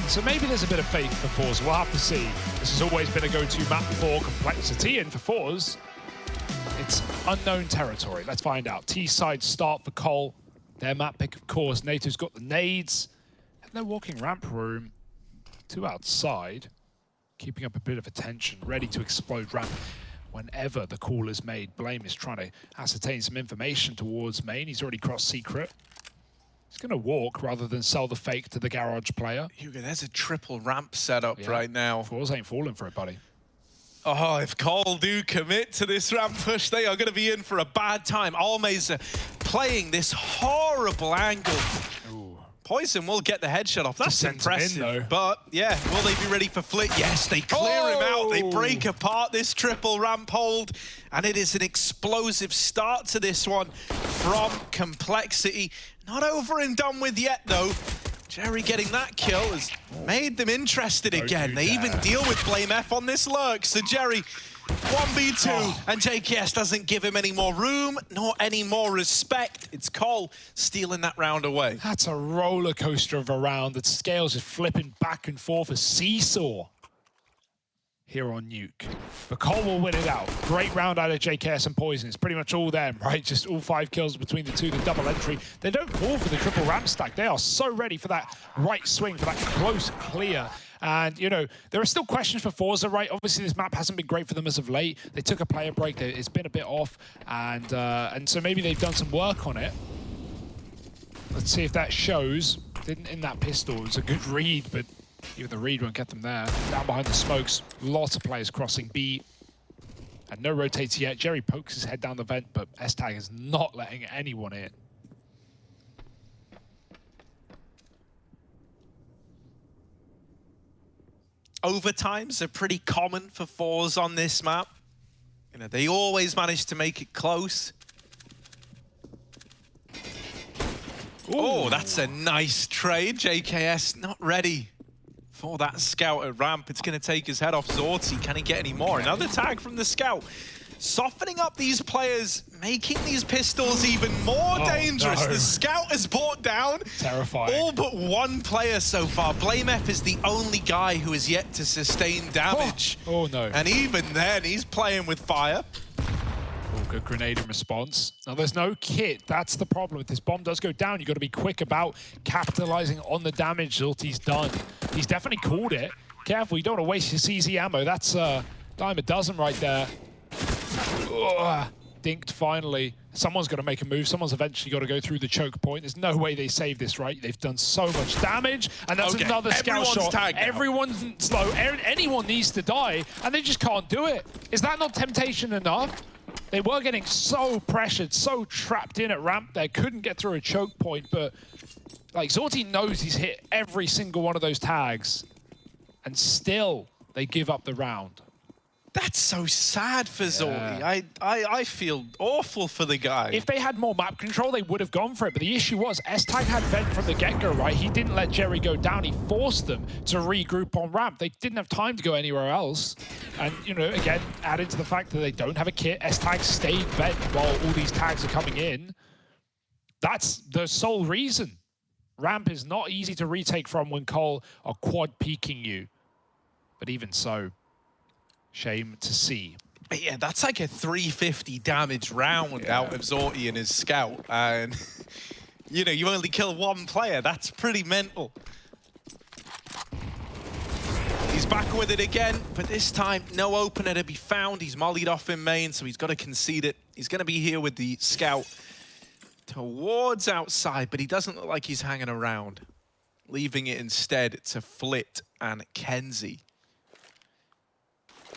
So maybe there's a bit of faith for forZe. We'll have to see. This has always been a go-to map for complexity, and for forZe, it's unknown territory. Let's find out. T-side start for Cole. Their map pick, of course. NATO's got the nades. And they're walking ramp room. 2 outside. Keeping up a bit of attention. Ready to explode ramp whenever the call is made. Blame is trying to ascertain some information towards main. He's already crossed secret. He's going to walk rather than sell the fake to the garage player. Hugo, there's a triple ramp setup right now. forZe ain't falling for it, buddy. Oh, if Cole do commit to this ramp push, they are going to be in for a bad time. Almeza playing this horrible angle. Ooh. Poison will get the headshot off. That's impressive. In, but yeah, will they be ready for flit? Yes, they clear him out. They break apart this triple ramp hold. And it is an explosive start to this one from Complexity. Not over and done with yet, though. Jerry getting that kill has made them interested again. They even deal with Blame F on this lurk. So Jerry, 1v2, and JKS doesn't give him any more room, nor any more respect. It's Cole stealing that round away. That's a roller coaster of a round. The scales is flipping back and forth, a seesaw here on Nuke. But Cole will win it out. Great round out of JKS and Poison. It's pretty much all them, right? Just all 5 kills between the two, the double entry. They don't fall for the triple ramp stack. They are so ready for that right swing, for that close clear. And, you know, there are still questions for forZe, right? Obviously, this map hasn't been great for them as of late. They took a player break. It's been a bit off. And so maybe they've done some work on it. Let's see if that shows. Didn't in that pistol. It was a good read, but even the read won't get them there. Down behind the smokes, lots of players crossing B. And no rotates yet. Jerry pokes his head down the vent, but S-Tag is not letting anyone in. Overtimes are pretty common for forZe on this map. You know, they always manage to make it close. Ooh. Oh, that's a nice trade. JKS not ready for that scout at ramp. It's going to take his head off Zorti. Can he get any more? Another tag from the scout. Softening up these players, making these pistols even more dangerous. No. The scout is brought down. Terrifying. All but one player so far. Blame F is the only guy who is yet to sustain damage. Oh no. And even then, he's playing with fire. Oh, good grenade in response. Now, there's no kit. That's the problem. If this bomb does go down, you've got to be quick about capitalizing on the damage Zulti's done. He's definitely called it. Careful, you don't want to waste your CZ ammo. That's dime a dozen right there. Ugh, dinked finally. Someone's got to make a move. Someone's eventually got to go through the choke point. There's no way they save this, right? They've done so much damage, and that's another scout shot. Everyone's slow. Anyone needs to die, and they just can't do it. Is that not temptation enough? They were getting so pressured, so trapped in at ramp there, couldn't get through a choke point, but like Zorti knows he's hit every single one of those tags, and still they give up the round. That's so sad for Zorti. I feel awful for the guy. If they had more map control, they would have gone for it. But the issue was, S-Tag had vent from the get-go, right? He didn't let Jerry go down. He forced them to regroup on ramp. They didn't have time to go anywhere else. And, you know, again, added to the fact that they don't have a kit, S-Tag stayed vent while all these tags are coming in. That's the sole reason. Ramp is not easy to retake from when Cole are quad-peeking you. But even so, shame to see. But yeah, that's like a 350 damage round out of Zorti and his scout. And, you know, you only kill one player. That's pretty mental. He's back with it again, but this time, no opener to be found. He's mollied off in main, so he's got to concede it. He's going to be here with the scout towards outside, but he doesn't look like he's hanging around. Leaving it instead to Flit and Kenzie.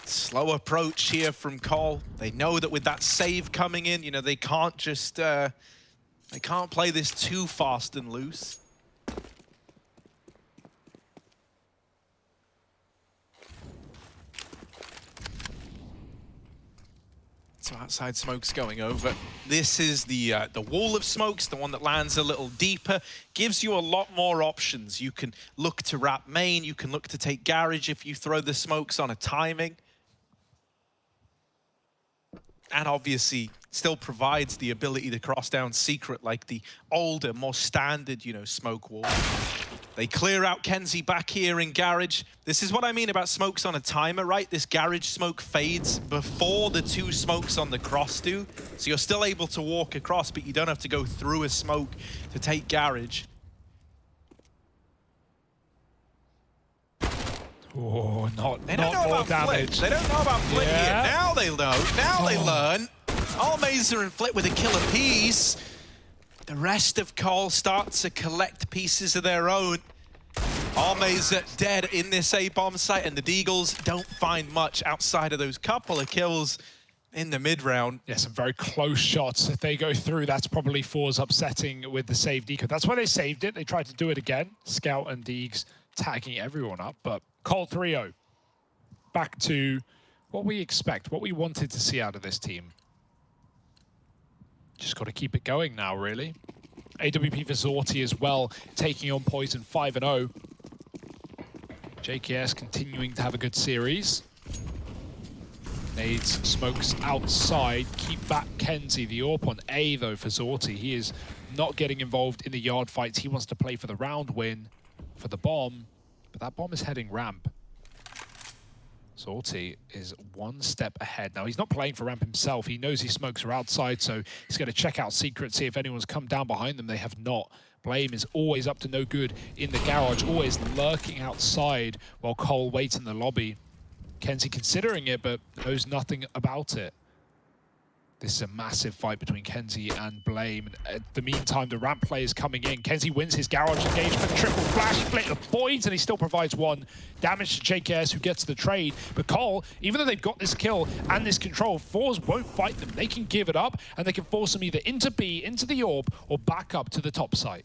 Slow approach here from Cole. They know that with that save coming in, you know, they can't just, they can't play this too fast and loose. So outside smoke's going over. This is the wall of smokes, the one that lands a little deeper, gives you a lot more options. You can look to wrap main, you can look to take garage if you throw the smokes on a timing. And obviously still provides the ability to cross down secret like the older, more standard, you know, smoke wall. They clear out kenzie back here in garage. This is what I mean about smokes on a timer, right? This garage smoke fades before the 2 smokes on the cross do. So you're still able to walk across, but you don't have to go through a smoke to take garage. Oh, They not don't know more about damage. Flit. They don't know about Flit Yeah. here. Now they know. Now they learn. Almazer and Flit with a kill apiece. The rest of Cole start to collect pieces of their own. Almazer dead in this A-bomb site, and the Deagles don't find much outside of those couple of kills in the mid-round. Yeah, some very close shots. If they go through, that's probably forZe upsetting with the save deco. That's why they saved it. They tried to do it again. Scout and Deegs tagging everyone up, but Cole 3-0. Back to what we expect, what we wanted to see out of this team. Just got to keep it going now, really. AWP forZe as well, taking on Poison 5-0. JKS continuing to have a good series. Nades, smokes outside, keep back kenzie. The AWP on A, though, for forZe. He is not getting involved in the yard fights. He wants to play for the round win, for the bomb, but that bomb is heading ramp. forZe is 1 step ahead. Now, he's not playing for ramp himself. He knows his smokes are outside, so he's going to check out secret, see if anyone's come down behind them. They have not. Blame is always up to no good in the garage, always lurking outside while Cole waits in the lobby. kenzie considering it, but knows nothing about it. This is a massive fight between kenzie and Blame. At the meantime, the ramp play is coming in. kenzie wins his garage engagement, triple flash, Flit avoids, and he still provides 1 damage to JKS, who gets the trade. But Cole, even though they've got this kill and this control, forZe won't fight them. They can give it up, and they can force them either into B, into the AWP, or back up to the top site.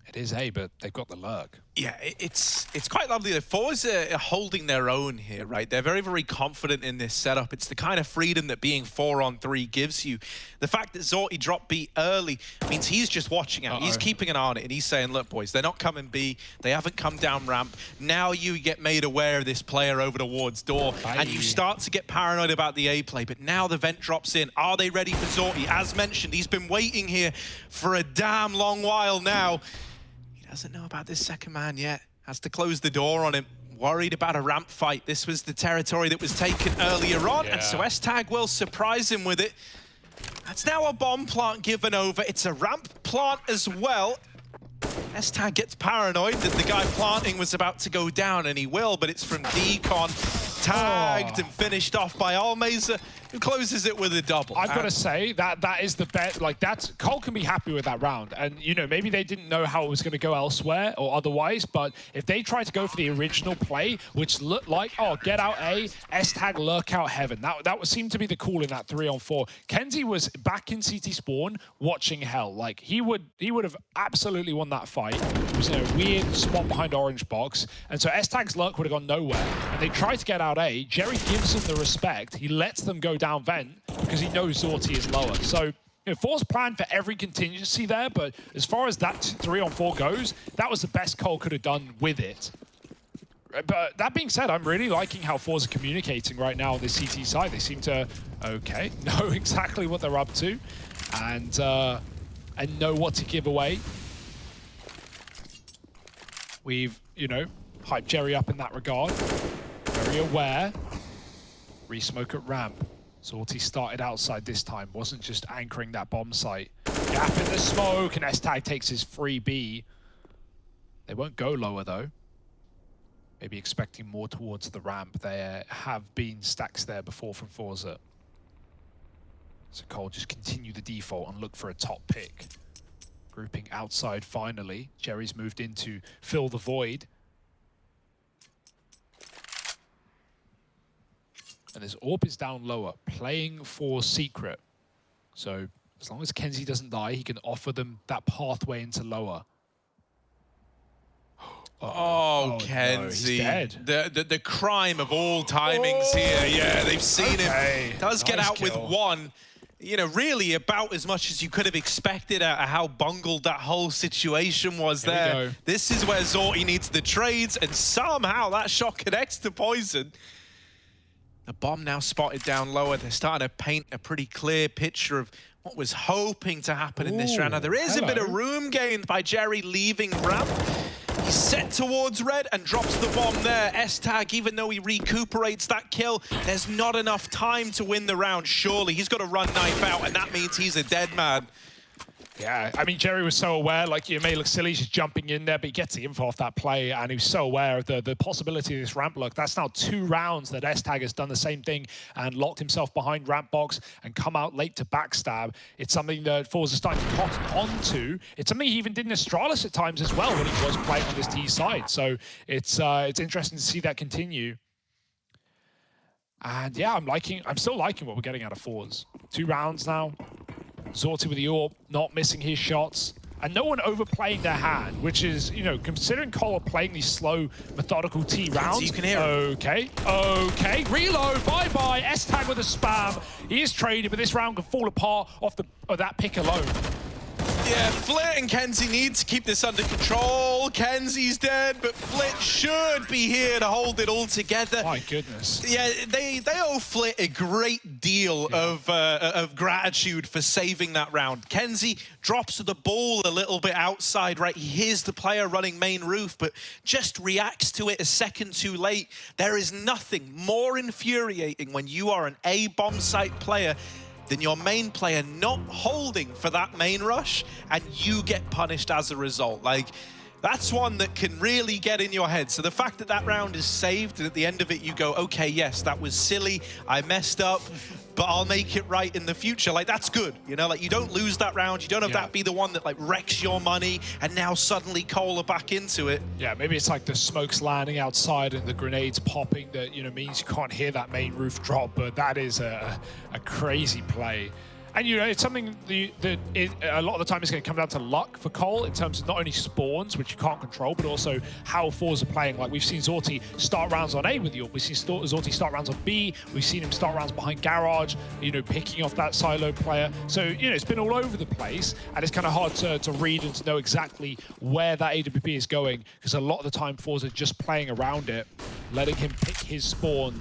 It is A, but they've got the lurk. Yeah, it's quite lovely that forZe are holding their own here, right? They're very, very confident in this setup. It's the kind of freedom that being 4-on-3 gives you. The fact that Zorti dropped B early means he's just watching out. He's keeping an eye on it, and he's saying, look, boys, they're not coming B. They haven't come down ramp. Now you get made aware of this player over towards door, and you start to get paranoid about the A play, but now the vent drops in. Are they ready for Zorti? As mentioned, he's been waiting here for a damn long while now. Doesn't know about this second man yet. Has to close the door on him. Worried about a ramp fight. This was the territory that was taken earlier on, and so S-Tag will surprise him with it. That's now a bomb plant given over. It's a ramp plant as well. S-Tag gets paranoid that the guy planting was about to go down, and he will, but it's from Decon. Tagged and finished off by Almazer, who closes it with a double. I've got to say that is the bet. Like, that's Cole can be happy with that round, and you know, maybe they didn't know how it was going to go elsewhere or otherwise, but if they try to go for the original play, which looked like, oh, get out A, S-Tag lurk out heaven, that would seem to be the call in that 3-on-4. kenzie was back in CT spawn watching hell. Like, he would have absolutely won that fight. It was in a weird spot behind orange box, and so S-Tag's lurk would have gone nowhere, and they tried to get out A. Jerry gives them the respect. He lets them go down vent because he knows Zorti is lower. So, you know, forZe planned for every contingency there, but as far as that 3-on-4 goes, that was the best Cole could have done with it. But that being said, I'm really liking how forZe are communicating right now on the CT side. They seem to, know exactly what they're up to and know what to give away. We've, you know, hyped Jerry up in that regard. Very aware. Re-smoke at ramp. Zorti started outside this time. Wasn't just anchoring that bomb site. Gap in the smoke, and S-Tag takes his free B. They won't go lower, though. Maybe expecting more towards the ramp. There have been stacks there before from forZe. So Cole just continue the default and look for a top pick. Grouping outside finally. Jerry's moved in to fill the void. And this AWP is down lower, playing for secret. So as long as kenzie doesn't die, he can offer them that pathway into lower. Oh, kenzie. No, he's dead. The crime of all timings here. Yeah, they've seen him. Does get out with 1. You know, really about as much as you could have expected out of how bungled that whole situation was there. This is where Zorti needs the trades, and somehow that shot connects to Poison. The bomb now spotted down lower. They're starting to paint a pretty clear picture of what was hoping to happen in this round. Now, there is a bit of room gained by Jerry leaving ramp. He's set towards red and drops the bomb there. S-Tag, even though he recuperates that kill, there's not enough time to win the round, surely. He's got to run knife out, and that means he's a dead man. Yeah, I mean, Jerry was so aware, like, it may look silly, he's just jumping in there, but he gets the info off that play, and he was so aware of the possibility of this ramp look. That's now 2 rounds that S-Tag has done the same thing and locked himself behind ramp box and come out late to backstab. It's something that forZe is starting to cotton onto. It's something he even did in Astralis at times as well when he was playing on this T side. So it's interesting to see that continue. And yeah, I'm still liking what we're getting out of forZe. 2 rounds now. Zorti with the AWP, not missing his shots, and no one overplaying their hand, which is, you know, considering Cole playing these slow, methodical T rounds. You can hear him. Okay, reload, bye-bye, S-Tag with a spam. He is traded, but this round could fall apart off that pick alone. Yeah, Flit and kenzie need to keep this under control. Kenzie's dead, but Flit should be here to hold it all together. My goodness. Yeah, they owe Flit a great deal of gratitude for saving that round. kenzie drops the ball a little bit outside, right? He hears the player running main roof, but just reacts to it a second too late. There is nothing more infuriating when you are an A bomb site player than your main player not holding for that main rush, and you get punished as a result. Like, that's one that can really get in your head. So the fact that that round is saved, and at the end of it you go, okay, yes, that was silly, I messed up, but I'll make it right in the future. Like, that's good, you know? Like, you don't lose that round, you don't have that be the one that, like, wrecks your money, and now suddenly Cole are back into it. Yeah, maybe it's like the smoke's landing outside and the grenades popping that, you know, means you can't hear that main roof drop, but that is a crazy play. And, you know, it's something that a lot of the time is going to come down to luck for Cole in terms of not only spawns, which you can't control, but also how forZe are playing. Like, we've seen Zorti start rounds on A with you. We've seen Zorti start rounds on B. We've seen him start rounds behind Garage, you know, picking off that silo player. So, you know, it's been all over the place, and it's kind of hard to read and to know exactly where that AWP is going, because a lot of the time forZe are just playing around it, letting him pick his spawn.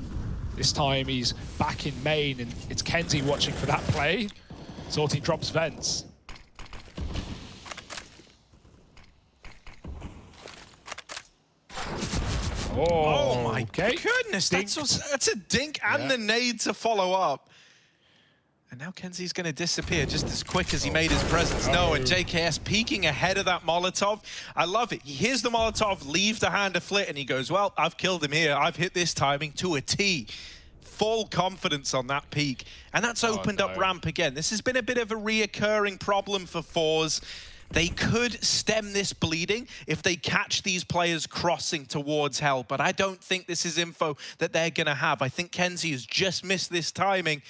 This time he's back in main, and it's kenzie watching for that play. Zorti drops vents. Oh my goodness, that's a dink and the nade to follow up. And now kenzie's going to disappear just as quick as he made his presence known. And JKS peeking ahead of that Molotov. I love it. He hears the Molotov leave the hand of Flit, and he goes, well, I've killed him here. I've hit this timing to a T. Full confidence on that peak. And that's opened up ramp again. This has been a bit of a reoccurring problem for forZe. They could stem this bleeding if they catch these players crossing towards hell, but I don't think this is info that they're going to have. I think kenzie has just missed this timing.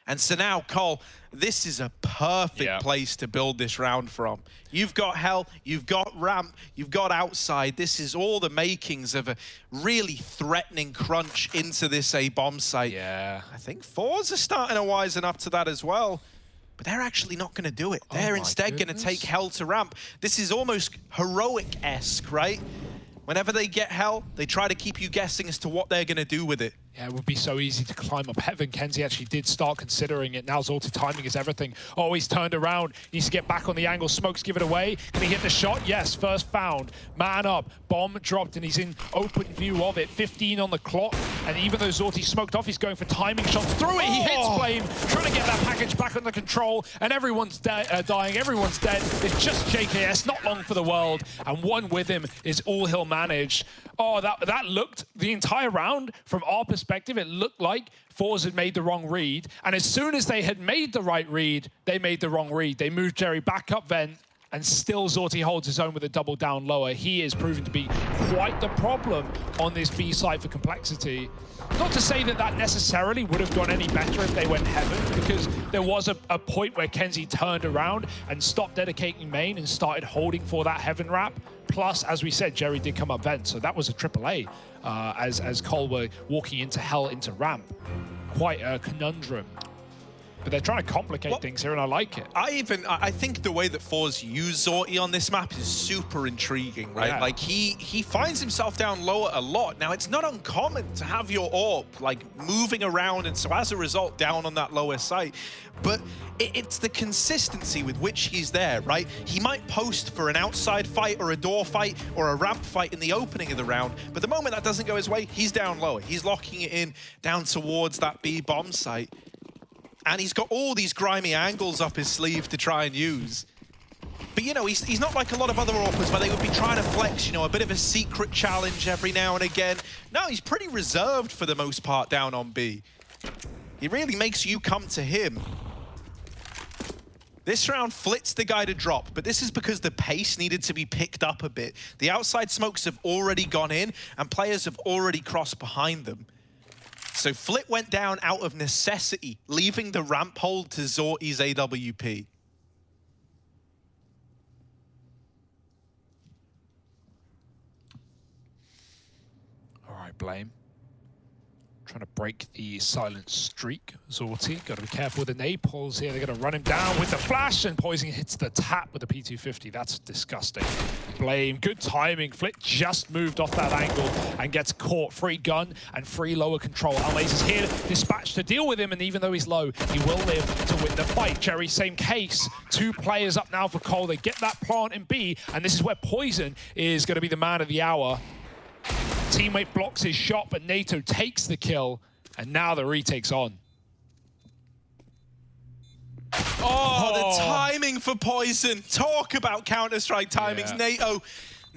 And so now, Cole, this is a perfect place to build this round from. You've got hell, you've got ramp, you've got outside. This is all the makings of a really threatening crunch into this A bomb site. Yeah. I think forZe are starting to wisen up to that as well. But they're actually not going to do it. They're instead going to take hell to ramp. This is almost heroic-esque, right? Whenever they get hell, they try to keep you guessing as to what they're going to do with it. Yeah, it would be so easy to climb up heaven. kenzie actually did start considering it. Now Zorti timing is everything. Oh, he's turned around. He needs to get back on the angle. Smokes give it away. Can he hit the shot? Yes, first found. Man up. Bomb dropped, and he's in open view of it. 15 on the clock. And even though Zorti smoked off, he's going for timing shots through it. He hits Flame, trying to get that package back under control. And everyone's dying. Everyone's dead. It's just JKS, not long for the world. And one with him is all he'll manage. Oh, that looked, the entire round, from our perspective, it looked like forZe had made the wrong read. And as soon as they had made the right read, they made the wrong read. They moved Jerry back up vent, and still Zorti holds his own with a double down lower. He is proven to be quite the problem on this B side for Complexity. Not to say that that necessarily would have gone any better if they went heaven, because there was a point where kenzie turned around and stopped dedicating main and started holding for that heaven wrap. Plus, as we said, Jerry did come up vent, so that was a AAA as Cole were walking into hell into ramp. Quite a conundrum. But they're trying to complicate things here, and I like it. I think the way that forZe use Zorti on this map is super intriguing, right? Yeah. Like he finds himself down lower a lot. Now it's not uncommon to have your AWP like moving around, and so as a result down on that lower site. But it's the consistency with which he's there, right? He might post for an outside fight or a door fight or a ramp fight in the opening of the round, but the moment that doesn't go his way, he's down lower. He's locking it in down towards that B bomb site. And he's got all these grimy angles up his sleeve to try and use. But, you know, he's not like a lot of other AWPers where they would be trying to flex, you know, a bit of a secret challenge every now and again. No, he's pretty reserved for the most part down on B. He really makes you come to him. This round Flit's the guy to drop, but this is because the pace needed to be picked up a bit. The outside smokes have already gone in, and players have already crossed behind them. So Flit went down out of necessity, leaving the ramp hold to Zorti's AWP. All right, Blame. Trying to break the silent streak. Zorti, got to be careful with the napalms here. They're going to run him down with the flash, and Poison hits the tap with the P250. That's disgusting. Blame, good timing. Flit just moved off that angle and gets caught. Free gun and free lower control. Almaze is here, dispatched to deal with him, and even though he's low, he will live to win the fight. Jerry, same case. 2 players up now for Cole. They get that plant in B, and this is where Poison is going to be the man of the hour. Teammate blocks his shot, but NATO takes the kill, and now the retake's on. Oh, the timing for Poison. Talk about Counter-Strike timings. Yeah. NATO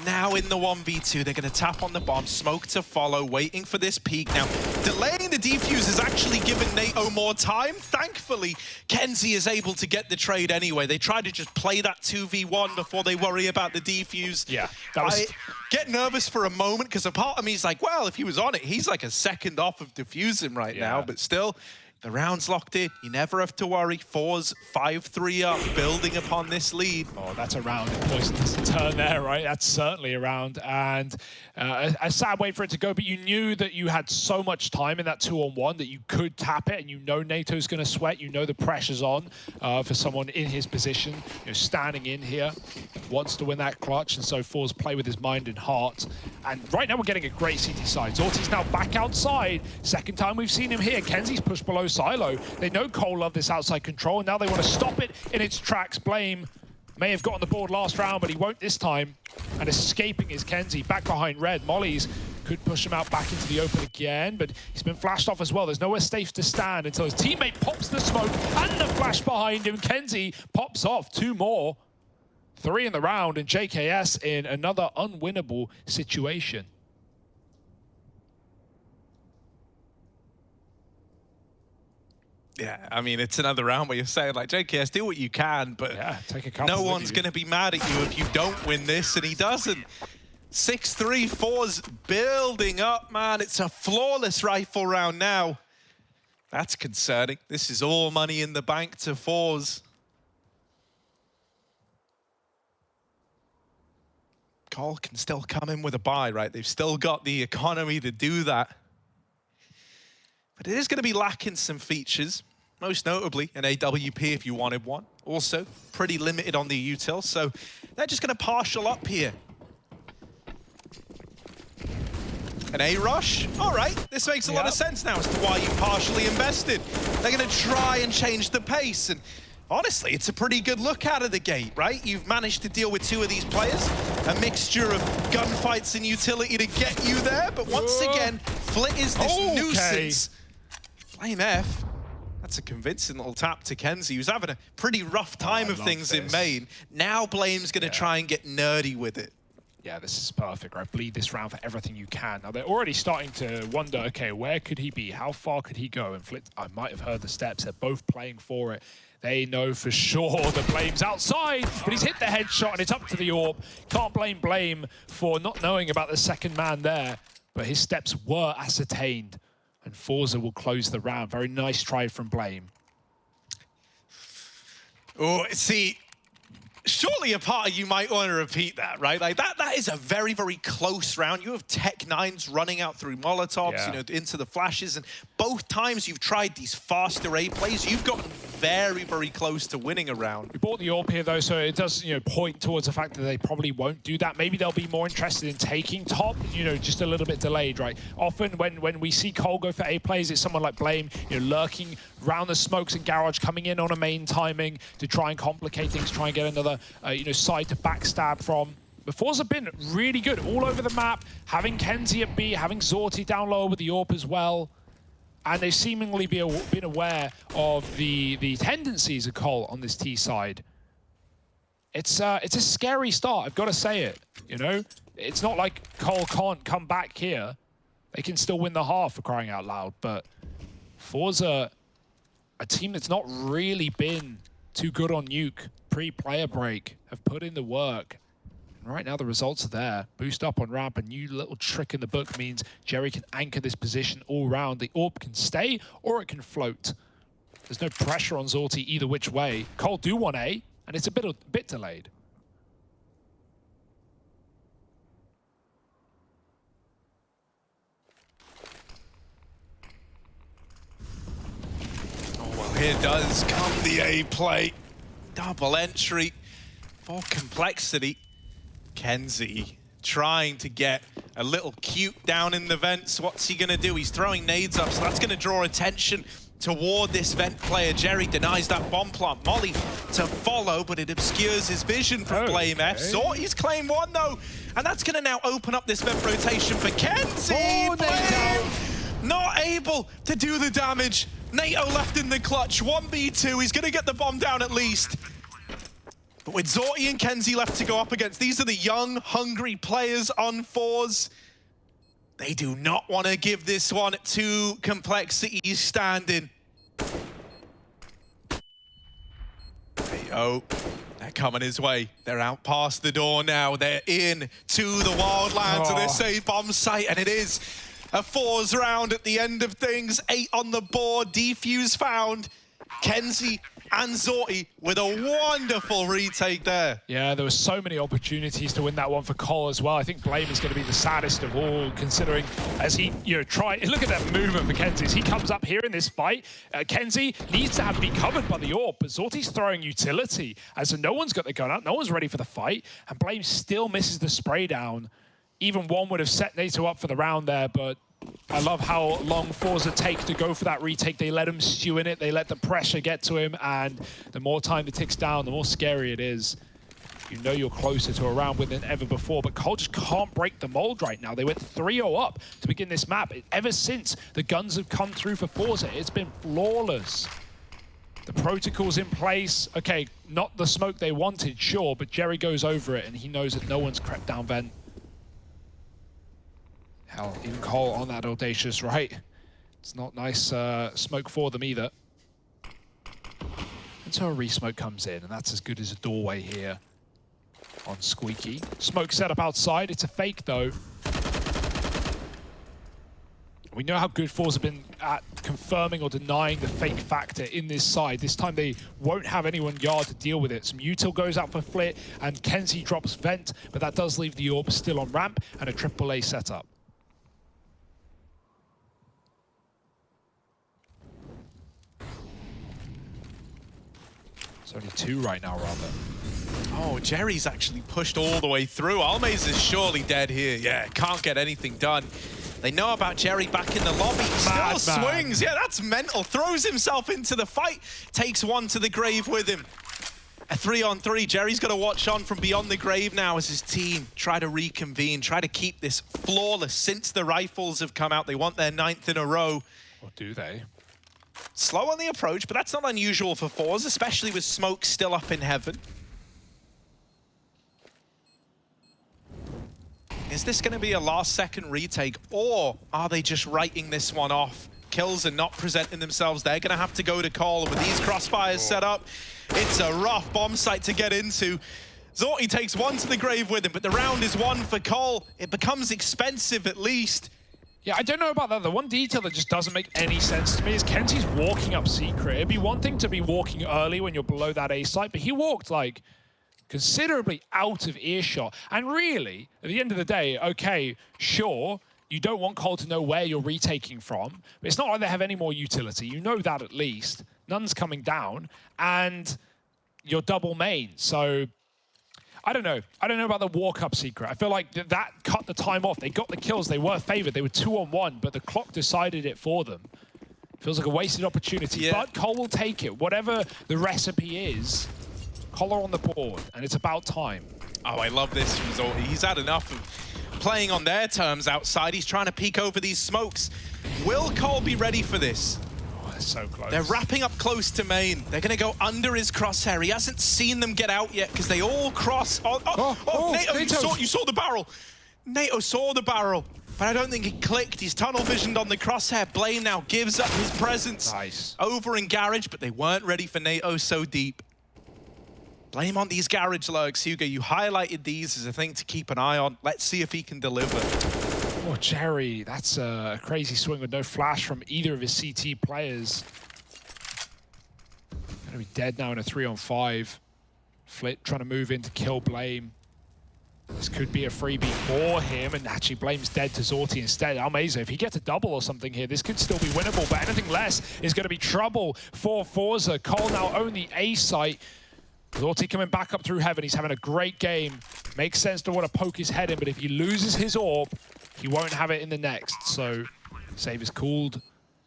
now in the 1v2. They're going to tap on the bomb, smoke to follow, waiting for this peak. Now, delaying the defuse has actually given NATO more time. Thankfully, kenzie is able to get the trade anyway. They try to just play that 2v1 before they worry about the defuse. Yeah, that was... I get nervous for a moment, because a part of me is like, well, if he was on it, he's like a second off of defusing right now, but still... The round's locked in. You never have to worry. forZe 5-3 up, building upon this lead. Oh, that's a round. Poison doesn't turn there, right? That's certainly a round. And a sad way for it to go, but you knew that you had so much time in that 2-on-1 that you could tap it, and you know NATO's going to sweat. You know the pressure's on for someone in his position, you know, standing in here, wants to win that clutch, and so forZe play with his mind and heart. And right now we're getting a great CT side. Zorti's now back outside. Second time we've seen him here. kenzie's pushed below silo. They know Cole love this outside control, and now they want to stop it in its tracks. Blame may have gotten the board last round, but he won't this time. And escaping is kenzie, back behind red. Molly's could push him out back into the open again, but he's been flashed off as well. There's nowhere safe to stand until his teammate pops the smoke and the flash behind him. kenzie pops off 2 more. 3 in the round, and JKS in another unwinnable situation. Yeah, I mean, it's another round where you're saying, like, JKS, do what you can, but yeah, take a couple no one's going to be mad at you if you don't win this, and he doesn't. 6-3, forZe building up, man. It's a flawless rifle round now. That's concerning. This is all money in the bank to forZe. Cole can still come in with a buy, right? They've still got the economy to do that. But it is going to be lacking some features, most notably an AWP if you wanted one. Also, pretty limited on the util, so they're just going to partial up here. An A rush? All right, this makes a lot of sense now as to why you partially invested. They're going to try and change the pace, and honestly, it's a pretty good look out of the gate, right? You've managed to deal with 2 of these players, a mixture of gunfights and utility to get you there, but once again, Flit is this nuisance. Flame F, that's a convincing little tap to kenzie, who's having a pretty rough time of things in main. Now Blame's going to try and get nerdy with it. Yeah, this is perfect, right? Bleed this round for everything you can. Now, they're already starting to wonder, okay, where could he be? How far could he go? And Flit, I might have heard the steps. They're both playing for it. They know for sure the Blame's outside, but he's hit the headshot, and it's up to the AWP. Can't blame Blame for not knowing about the second man there, but his steps were ascertained, and forZe will close the round. Very nice try from Blame. Oh, see, surely a part of you might want to repeat that, right? Like that is a very, very close round. You have Tech-9s running out through Molotovs, you know, into the flashes, and both times you've tried these faster A plays, you've gotten very, very close to winning a round. We bought the AWP here though, so it does, point towards the fact that they probably won't do that. Maybe they'll be more interested in taking top, just a little bit delayed, right? Often when we see Cole go for A plays, it's someone like Blame, lurking around the smokes and garage, coming in on a main timing to try and complicate things, try and get another, side to backstab from. But forZe have been really good all over the map, having kenzie at B, having zorti down lower with the AWP as well. And they've seemingly been aware of the tendencies of Cole on this T side. It's a scary start, I've got to say it. It's not like Cole can't come back here. They can still win the half, for crying out loud. But forZe, a team that's not really been too good on Nuke pre-player break, have put in the work. And right now the results are there. Boost up on ramp, a new little trick in the book means Jerry can anchor this position all round. The AWP can stay or it can float. There's no pressure on zorti either which way. Cole do want A, and it's a bit delayed. Oh, well, here does come the A play. Double entry for Complexity. kenzie trying to get a little cute down in the vents. What's he gonna do? He's throwing nades up, so that's gonna draw attention toward this vent player. Jerry denies that bomb plant. Molly to follow, but it obscures his vision from Blame F. zorti's claim one though, and that's gonna now open up this vent rotation for kenzie. Blame not able to do the damage. NATO left in the clutch, 1v2, he's gonna get the bomb down at least. But with zorti and kenzie left to go up against, these are the young, hungry players on forZe. They do not want to give this one to Complexity standing. Oh, they're coming his way. They're out past the door now. They're in to the wildlands of this A bomb site, and it is a forZe round at the end of things. 8 on the board, defuse found. kenzie and zorti with a wonderful retake there. Yeah, there were so many opportunities to win that one for Cole as well. I think Blame is going to be the saddest of all, considering as he, look at that movement for kenzie. As he comes up here in this fight, kenzie needs to be covered by the AWP, but zorti's throwing utility. As no one's got the gun up, no one's ready for the fight, and Blame still misses the spray down. Even one would have set NATO up for the round there, but I love how long forZe take to go for that retake. They let him stew in it, they let the pressure get to him, and the more time it ticks down, the more scary it is. You're closer to a round win than ever before, but Cole just can't break the mold right now. They went 3-0 up to begin this map. Ever since the guns have come through for forZe, it's been flawless. The protocol's in place. Okay, not the smoke they wanted, sure, but Jerry goes over it, and he knows that no one's crept down vent. Hell, even Cole on that audacious, right? It's not nice smoke for them either. Until a re-smoke comes in, and that's as good as a doorway here on Squeaky. Smoke set up outside. It's a fake, though. We know how good forZe have been at confirming or denying the fake factor in this side. This time they won't have anyone yard to deal with it. Some util goes out for Flit, and kenzie drops vent, but that does leave the AWP still on ramp and a AAA setup. It's only 2 right now, rather. Oh, Jerry's actually pushed all the way through. Almaze is surely dead here. Yeah, can't get anything done. They know about Jerry back in the lobby. Still swings. Yeah, that's mental. Throws himself into the fight. Takes one to the grave with him. A 3-on-3. Jerry's got to watch on from beyond the grave now as his team try to reconvene, try to keep this flawless since the rifles have come out. They want their 9th in a row. Or do they? Slow on the approach, but that's not unusual for forZe, especially with smoke still up in heaven. Is this going to be a last-second retake, or are they just writing this one off? Kills are not presenting themselves. They're going to have to go to Cole. With these crossfires set up, it's a rough bomb site to get into. zorti takes one to the grave with him, but the round is won for Cole. It becomes expensive at least. Yeah, I don't know about that. The one detail that just doesn't make any sense to me is kenzie's walking up secret. It'd be one thing to be walking early when you're below that A site, but he walked like considerably out of earshot. And really, at the end of the day, okay, sure, you don't want Cole to know where you're retaking from, but it's not like they have any more utility. You know that at least. none's coming down, and you're double main. So I don't know. I don't know about the walk up secret. I feel like that cut the time off. They got the kills. They were favored. They were 2-on-1, but the clock decided it for them. Feels like a wasted opportunity, but Cole will take it. Whatever the recipe is, Collar on the board, and it's about time. Oh, I love this result. He's had enough of playing on their terms outside. He's trying to peek over these smokes. Will Cole be ready for this? So close. They're wrapping up close to main. They're going to go under his crosshair. He hasn't seen them get out yet because they all cross. NATO, you saw the barrel. NATO saw the barrel, but I don't think he clicked. He's tunnel visioned on the crosshair. Blame now gives up his presence over in Garage, but they weren't ready for NATO so deep. Blame on these Garage lurks, Hugo. You highlighted these as a thing to keep an eye on. Let's see if he can deliver. Oh, Jerry, that's a crazy swing with no flash from either of his CT players. Gonna be dead now in a 3-on-5. Flit trying to move in to kill Blame. This could be a freebie for him, and actually Blame's dead to Zorti instead. Amazing. If he gets a double or something here, this could still be winnable, but anything less is going to be trouble for forZe. Cole now own the A site. Zorti coming back up through heaven. He's having a great game. Makes sense to want to poke his head in, but if he loses his orb, he won't have it in the next. So save is called.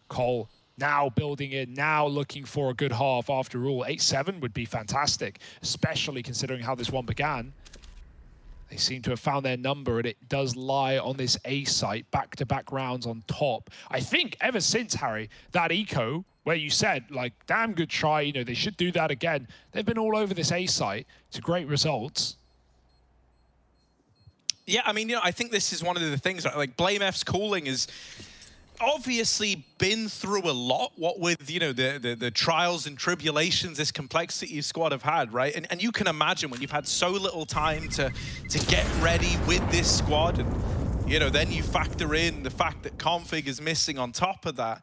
Cole now building in, now looking for a good half after all. 8-7 would be fantastic, especially considering how this one began. They seem to have found their number, and it does lie on this A site, back-to-back rounds on top. I think ever since, Harry, that eco, where you said, like, damn good try, you know, they should do that again. They've been all over this A site to great results. Yeah, I mean, you know, I think this is one of the things, like, Blame F's calling is obviously been through a lot, what with, you know, the trials and tribulations this Complexity squad have had, right? And you can imagine when you've had so little time to get ready with this squad, and, you know, then you factor in the fact that config is missing on top of that.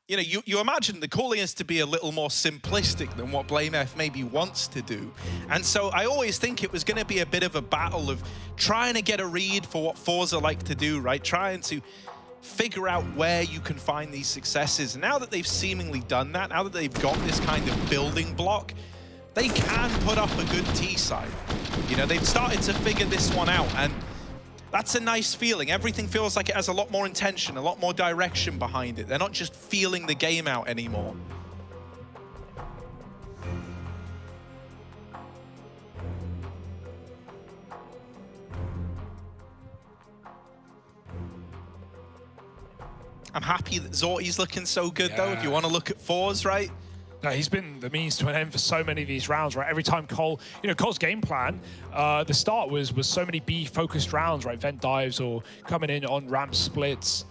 You know, you imagine the calling is to be a little more simplistic than what Blame F maybe wants to do. And so I always think it was going to be a bit of a battle of trying to get a read for what forZe like to do, right? Trying to figure out where you can find these successes. And now that they've seemingly done that, now that they've got this kind of building block, they can put up a good T side. You know, they've started to figure this one out, and that's a nice feeling. Everything feels like it has a lot more intention, a lot more direction behind it. They're not just feeling the game out anymore. I'm happy that Zorti's looking so good, though, if you want to look at forZe, right? No, he's been the means to an end for so many of these rounds, right? Every time Cole, you know, Cole's game plan, the start was so many B-focused rounds, right? Vent dives or coming in on ramp splits,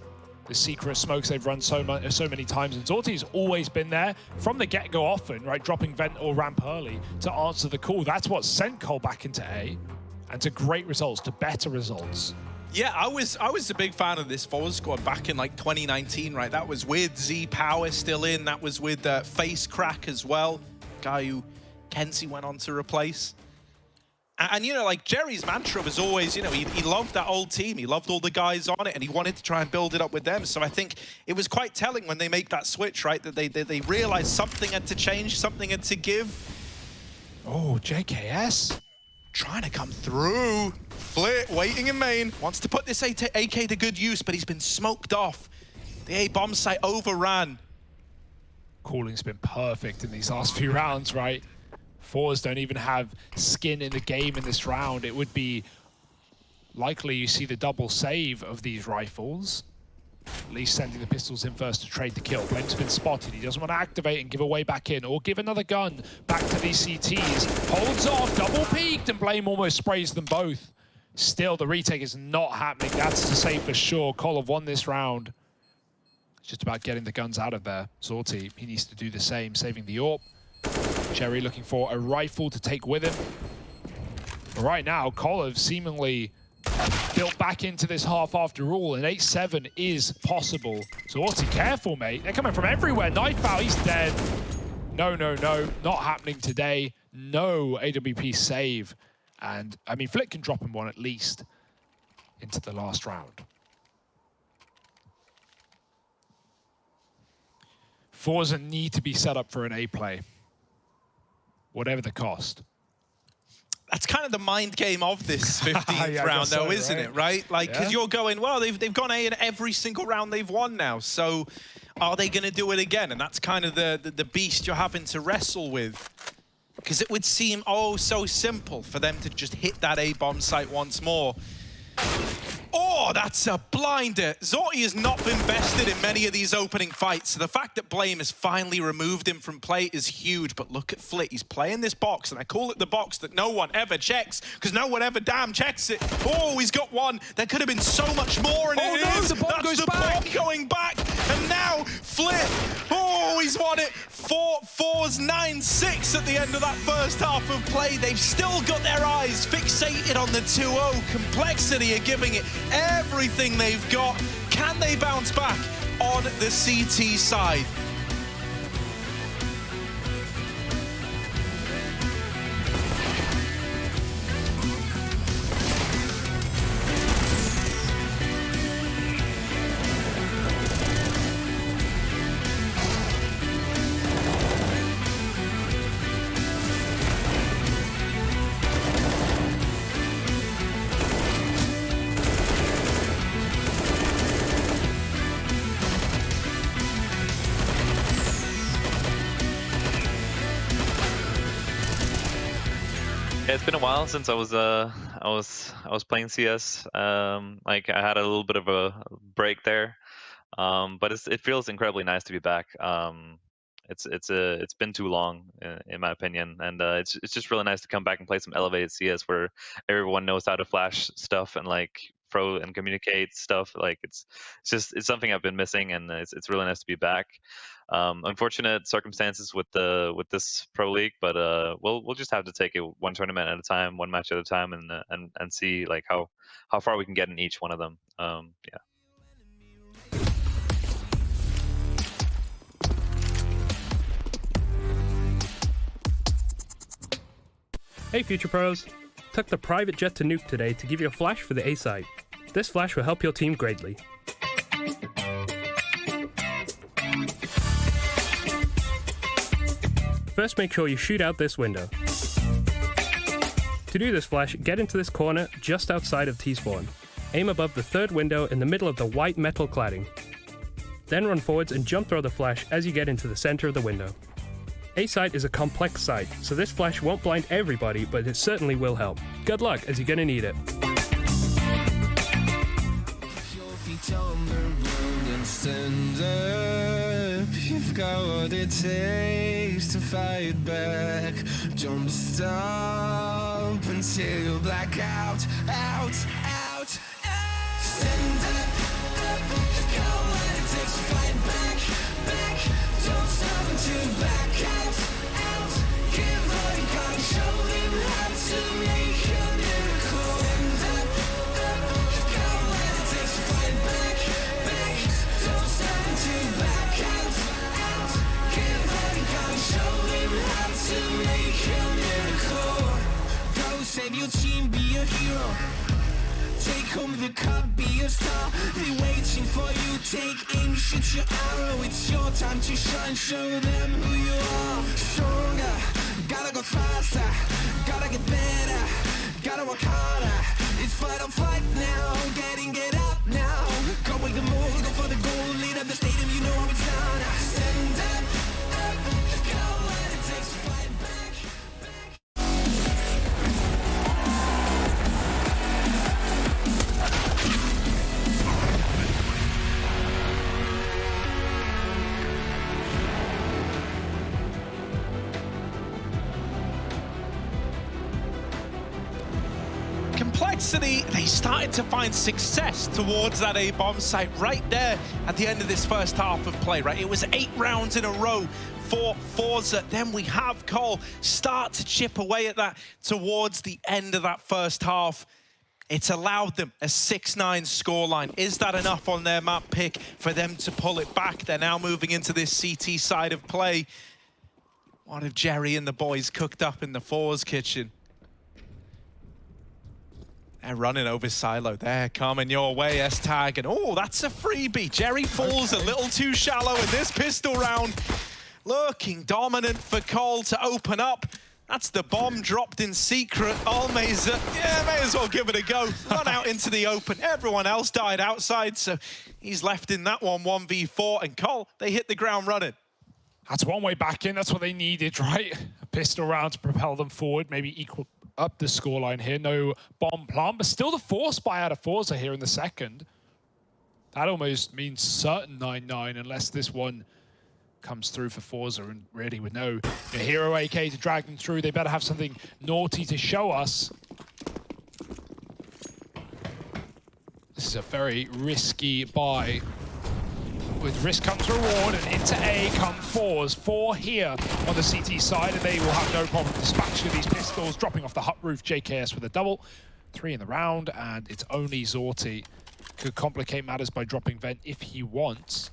the secret smokes they've run so many times. And Zorti's always been there from the get-go often, right? Dropping vent or ramp early to answer the call. That's what sent Cole back into A and to great results, to better results. Yeah, I was a big fan of this forZe squad back in like 2019, right? That was with Z Power still in. That was with Face Crack as well, guy who Kenzie went on to replace. And you know, like Jerry's mantra was always, you know, he loved that old team. He loved all the guys on it, and he wanted to try and build it up with them. So I think it was quite telling when they make that switch, right? That they realized something had to change, something had to give. Oh, JKS. Trying to come through. Flit waiting in main. Wants to put this AK to good use, but he's been smoked off. The A bomb site overran. Calling's been perfect in these last few rounds, right? forZe don't even have skin in the game in this round. It would be likely you see the double save of these rifles. At least sending the pistols in first to trade the kill. Blame's been spotted. He doesn't want to activate and give away back in, or give another gun back to these CTs. Holds off, double peeked, and Blame almost sprays them both. Still, the retake is not happening. That's to say for sure. Cole have won this round. It's just about getting the guns out of there. Zorti, he needs to do the same, saving the AWP. Cherry looking for a rifle to take with him. But right now, Cole have seemingly built back into this half after all, and 8-7 is possible. Zorti, careful, mate. They're coming from everywhere. Knife out, he's dead. No, no, no, not happening today. No AWP save. And, I mean, Flick can drop him one at least into the last round. forZe need to be set up for an A play, whatever the cost. That's kind of the mind game of this 15th Yeah, round, though, so, isn't it? Right? Like, because you're going, well, they've gone A in every single round they've won now. So, are they going to do it again? And that's kind of the beast you're having to wrestle with. Because it would seem oh so simple for them to just hit that A bomb site once more. Oh, that's a blinder. Zorti has not been bested in many of these opening fights, so the fact that Blame has finally removed him from play is huge. But look at Flit, he's playing this box, and I call it the box that no one ever checks, because no one ever damn checks it. Oh, he's got one. There could have been so much more, and the bomb that's goes the back. bomb going back, and now Flit, oh, he's won it. forZe 9-6 at the end of that first half of play. They've still got their eyes fixated on the 2-0. Complexity are giving it everything they've got. Can they bounce back on the CT side? Yeah, it's been a while since I was playing CS. Like I had a little bit of a break there, but it feels incredibly nice to be back. It's been too long in my opinion, and it's just really nice to come back and play some elevated CS where everyone knows how to flash stuff and like throw and communicate stuff. Like it's something I've been missing, and it's really nice to be back. Unfortunate circumstances with this Pro League, but we'll just have to take it one tournament at a time, one match at a time, and see like how far we can get in each one of them. Yeah. Hey Future Pros! Took the private jet to Nuke today to give you a flash for the A side. This flash will help your team greatly. First, make sure you shoot out this window. To do this flash, get into this corner just outside of T-spawn. Aim above the third window in the middle of the white metal cladding. Then run forwards and jump throw the flash as you get into the center of the window. A site is a complex site, so this flash won't blind everybody, but it certainly will help. Good luck, as you're gonna need it. You've got what it takes to fight back. Don't stop until you black out, out. Stand up. You've got what it takes to fight back. Don't stop until you black out. Give all you got and show them how to make a miracle. Stand up. You've got what it takes to fight back. Don't stop until you black out. Give all you got and show them how to make a miracle. Go save your team, be a hero. Take home the cup, be a star. They're waiting for you, take aim, shoot your arrow. It's your time to shine, show them who you are. Stronger, gotta go faster, gotta get better, gotta work harder. It's fight or flight now, get up now. Go with the move, go for the goal, lead up the stadium, you know how it's done. Stand up, go what it takes to fight back. Complexity, they started to find success towards that A-bomb site right there at the end of this first half of play, right? It was 8 rounds in a row for forZe. Then we have Cole start to chip away at that towards the end of that first half. It's allowed them a 6-9 scoreline. Is that enough on their map pick for them to pull it back? They're now moving into this CT side of play. What have Jerry and the boys cooked up in the forZe kitchen? They're running over Silo. They're coming your way, S-Tag. And oh, that's a freebie. Jerry falls a little too shallow in this pistol round. Looking dominant for Cole to open up. That's the bomb dropped in secret. Almeza, yeah, may as well give it a go. Run out into the open. Everyone else died outside, so he's left in that one, 1v4. And Cole, they hit the ground running. That's one way back in. That's what they needed, right? A pistol round to propel them forward, maybe equal up the scoreline here. No bomb plant, but still the force buy out of forZe here in the second. That almost means certain 9-9 unless this one comes through for forZe, and really with no hero AK to drag them through, they better have something naughty to show us. This is a very risky buy. With risk comes reward, and into A come forZe. 4 here on the CT side, and they will have no problem dispatching these pistols, dropping off the hut roof. JKS with a double. 3 in the round, and it's only Zorti. Could complicate matters by dropping Vent if he wants.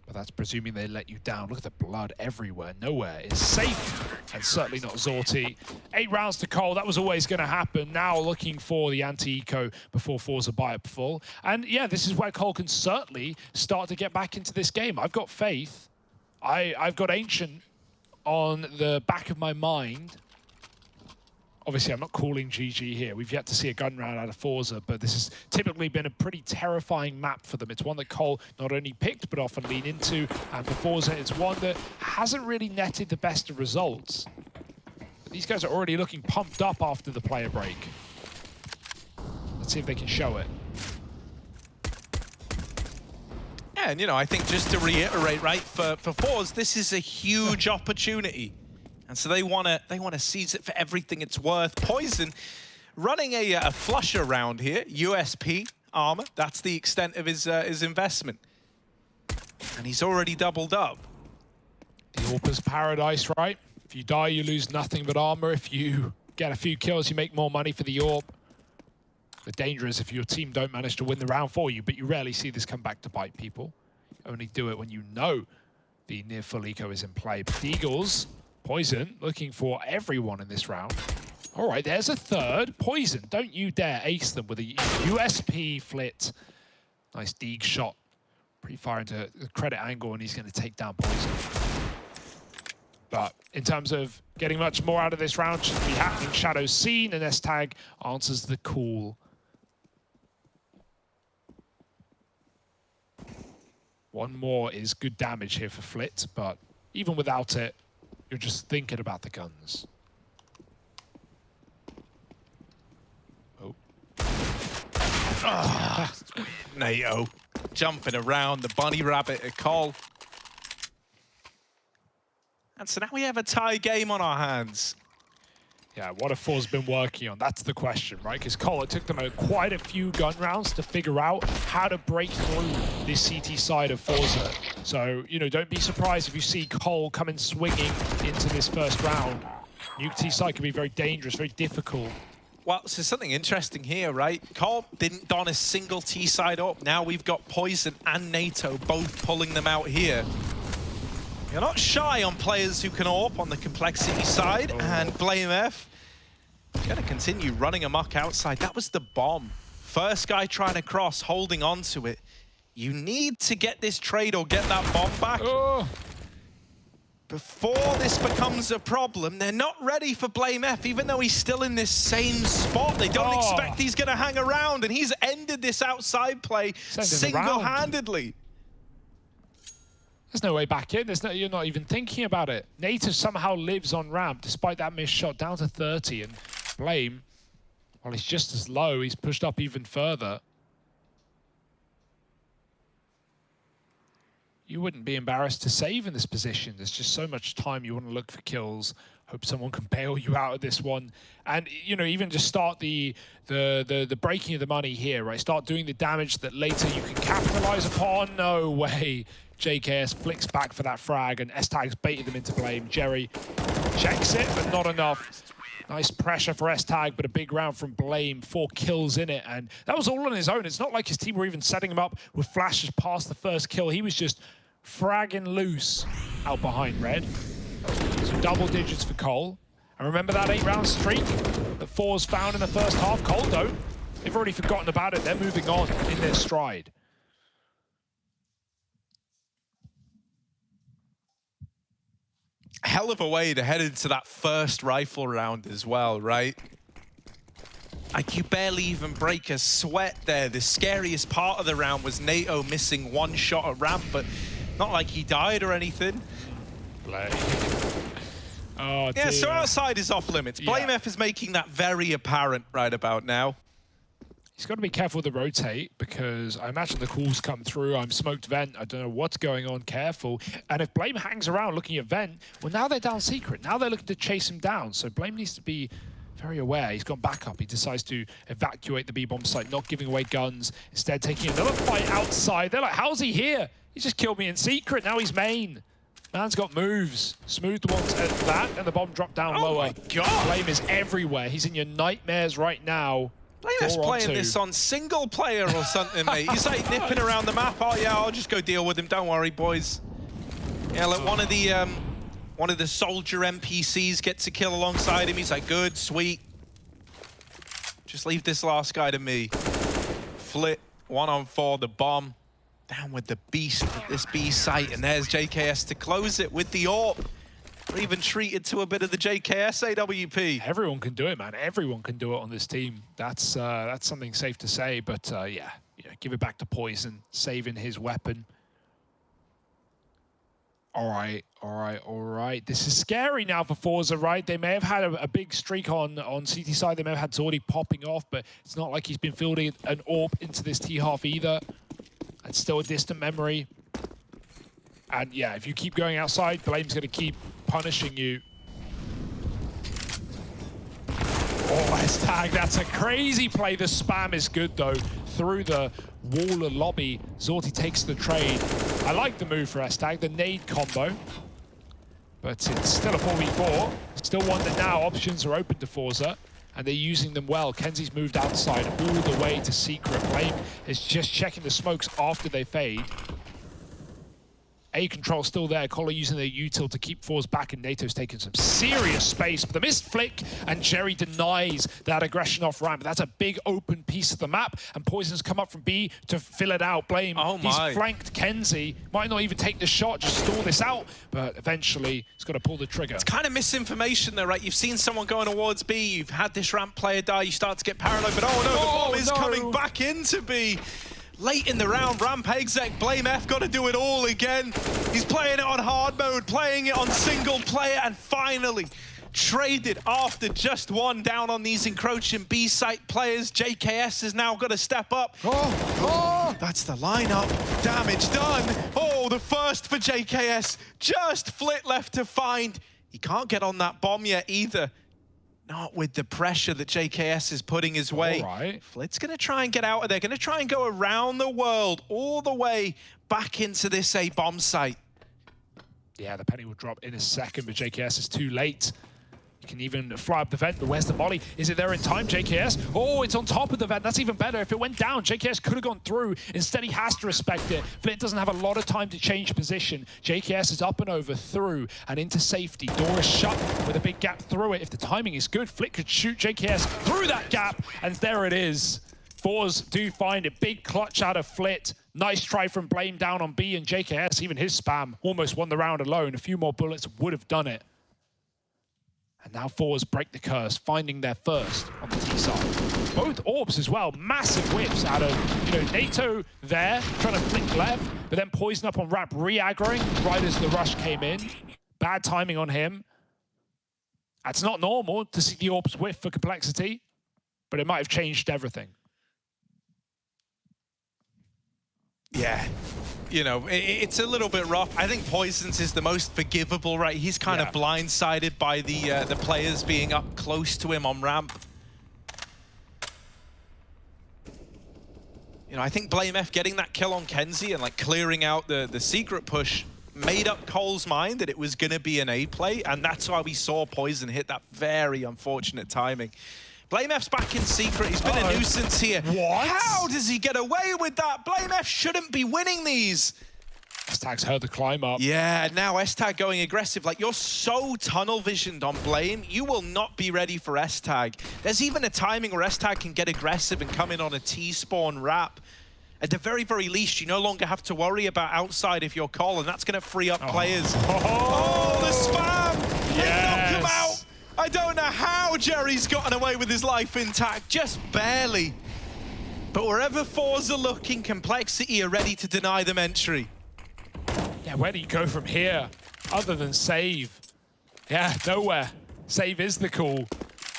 But that's presuming they let you down. Look at the blood everywhere. Nowhere is safe, and certainly not Zorti. 8 rounds to Cole. That was always going to happen. Now looking for the anti-eco before forZe buy up full. And yeah, this is where Cole can certainly start to get back into this game. I've got faith. I've got Ancient on the back of my mind. Obviously, I'm not calling GG here. We've yet to see a gun round out of forZe, but this has typically been a pretty terrifying map for them. It's one that Cole not only picked, but often lean into. And for forZe, it's one that hasn't really netted the best of results. But these guys are already looking pumped up after the player break. Let's see if they can show it. Yeah, and you know, I think just to reiterate, right, for forZe, this is a huge opportunity. And so they want to seize it for everything it's worth. Poison running a flush around here. USP armor. That's the extent of his investment. And he's already doubled up. The AWP's paradise, right? If you die, you lose nothing but armor. If you get a few kills, you make more money for the AWP. The danger is if your team don't manage to win the round for you, but you rarely see this come back to bite people. You only do it when you know the near full eco is in play. But the Eagles, Poison, looking for everyone in this round. All right, there's a third. Poison, don't you dare ace them with a USP flit. Nice Deeg shot. Pre-fire into the credit angle, and he's going to take down Poison. But in terms of getting much more out of this round, should be happening. Shadow's seen, and S-Tag answers the call. One more is good damage here for Flit, but even without it, you're just thinking about the guns. Oh. NATO jumping around the bunny rabbit at Cole. And so now we have a tie game on our hands. Yeah, what have forZe been working on? That's the question, right? Because Cole, it took them quite a few gun rounds to figure out how to break through this CT side of forZe. So, you know, don't be surprised if you see Cole coming swinging into this first round. Nuke T side can be very dangerous, very difficult. Well, so something interesting here, right? Cole didn't don a single T side up. Now we've got Poison and NATO both pulling them out here. You're not shy on players who can AWP on the complexity side, and BlameF gonna continue running amok outside. That was the bomb. First guy trying to cross, holding on to it. You need to get this trade or get that bomb back. Before this becomes a problem. They're not ready for BlameF, even though he's still in this same spot. They don't expect he's gonna hang around, and he's ended this outside play single-handedly. There's no way back in. You're not even thinking about it. Native somehow lives on ramp, despite that missed shot, down to 30. And Blame, well, he's just as low. He's pushed up even further. You wouldn't be embarrassed to save in this position. There's just so much time. You want to look for kills. Hope someone can bail you out of this one. And, you know, even just start the breaking of the money here, right? Start doing the damage that later you can capitalize upon. No way. JKS flicks back for that frag, and S-Tag's baited them into Blame. Jerry checks it, but not enough. Nice pressure for S-Tag, but a big round from Blame. 4 kills in it, and that was all on his own. It's not like his team were even setting him up with flashes past the first kill. He was just fragging loose out behind Red. So double digits for Cole. And remember that 8-round streak? that forZe found in the first half. Cold though, they've already forgotten about it. They're moving on in their stride. Hell of a way to head into that first rifle round as well, right? Like, you barely even break a sweat there. The scariest part of the round was NATO missing one shot at ramp, but not like he died or anything. Oh, yeah, so dear. outside is off limits. BlameF is making that very apparent right about now. He's got to be careful with the rotate because I imagine the calls come through. I'm smoked vent. I don't know what's going on. Careful. And if Blame hangs around looking at vent, well, now they're down secret. Now they're looking to chase him down. So Blame needs to be very aware. He's gone back up. He decides to evacuate the B-bomb site, not giving away guns, instead taking another fight outside. They're like, how's he here? He just killed me in secret. Now he's main. Man's got moves. Smooth ones at that, and the bomb dropped down lower. Oh my God. Blame is everywhere. He's in your nightmares right now. BlameF's playing this on single player or something, mate. He's like nipping around the map. Oh yeah, I'll just go deal with him. Don't worry, boys. Yeah, look, one of the soldier NPCs gets a kill alongside him. He's like, good, sweet. Just leave this last guy to me. Flit, 1-on-4, the bomb. Down with the beast at this B site, and there's JKS to close it with the AWP. We're even treated to a bit of the JKS AWP. Everyone can do it, man. Everyone can do it on this team. That's something safe to say. But yeah, give it back to Poison, saving his weapon. All right. This is scary now for forZe, right? They may have had a big streak on CT side. They may have had Zordi popping off, but it's not like he's been fielding an AWP into this T-half either. It's still a distant memory. And yeah, if you keep going outside, Blame's going to keep punishing you. Oh, hashtag, that's a crazy play. The spam is good, though. Through the wall of lobby, Zordi takes the trade. I like the move for hashtag, the nade combo. But it's still a 4v4. Still one that now options are open to forZe, and they're using them well. Kenzie's moved outside all the way to secret. Blame is just checking the smokes after they fade. A control still there. Collar using their util to keep forZe back, and NATO's taking some serious space. But the missed flick, and Jerry denies that aggression off ramp. That's a big open piece of the map, and Poison's come up from B to fill it out. Blame, he's flanked Kenzie. Might not even take the shot, just stall this out, but eventually he's got to pull the trigger. It's kind of misinformation though, right? You've seen someone going towards B, you've had this ramp player die, you start to get paranoid, but oh no, the bomb is coming back into B. Late in the round, ramp exec, BlameF got to do it all again. He's playing it on hard mode, playing it on single player, and finally traded after just one down on these encroaching B site players. JKS has now got to step up. That's the lineup. Damage done. Oh, the first for JKS. Just Flit left to find. He can't get on that bomb yet either. Not with the pressure that JKS is putting his way. All right. Flit's going to try and get out of there. Going to try and go around the world, all the way back into this A bomb site. Yeah, the penny will drop in a second, but JKS is too late. You can even fly up the vent, but where's the molly? Is it there in time, JKS? Oh, it's on top of the vent. That's even better. If it went down, JKS could have gone through. Instead, he has to respect it. Flit doesn't have a lot of time to change position. JKS is up and over, through, and into safety. Door is shut with a big gap through it. If the timing is good, Flit could shoot JKS through that gap, and there it is. forZe do find a big clutch out of Flit. Nice try from Blame down on B, and JKS, even his spam, almost won the round alone. A few more bullets would have done it. And now forZe break the curse, finding their first on the T side. Both AWPs as well, massive whiffs out of, NATO there, trying to flick left, but then Poison up on ramp, re-aggroing right as the rush came in. Bad timing on him. That's not normal to see the AWPs whiff for complexity, but it might have changed everything. Yeah. It's a little bit rough. I think Poison's is the most forgivable, right? He's kind of blindsided by the players being up close to him on ramp. I think BlameF getting that kill on Kenzie and like clearing out the secret push made up Cole's mind that it was going to be an A play, and that's why we saw Poison hit that very unfortunate timing. BlameF's back in secret. He's been a nuisance here. What? How does he get away with that? BlameF shouldn't be winning these. S-Tag's heard the climb up. Yeah, now S-Tag going aggressive. Like, you're so tunnel visioned on Blame, you will not be ready for S-Tag. There's even a timing where S-Tag can get aggressive and come in on a T-spawn wrap. At the very, very least, you no longer have to worry about outside if you're Cole, and that's going to free up players. Oh, the spam! They knocked him out! I don't know how Jerry's gotten away with his life intact, just barely. But wherever forZe are looking, Complexity are ready to deny them entry. Yeah, where do you go from here? Other than save. Yeah, nowhere. Save is the call.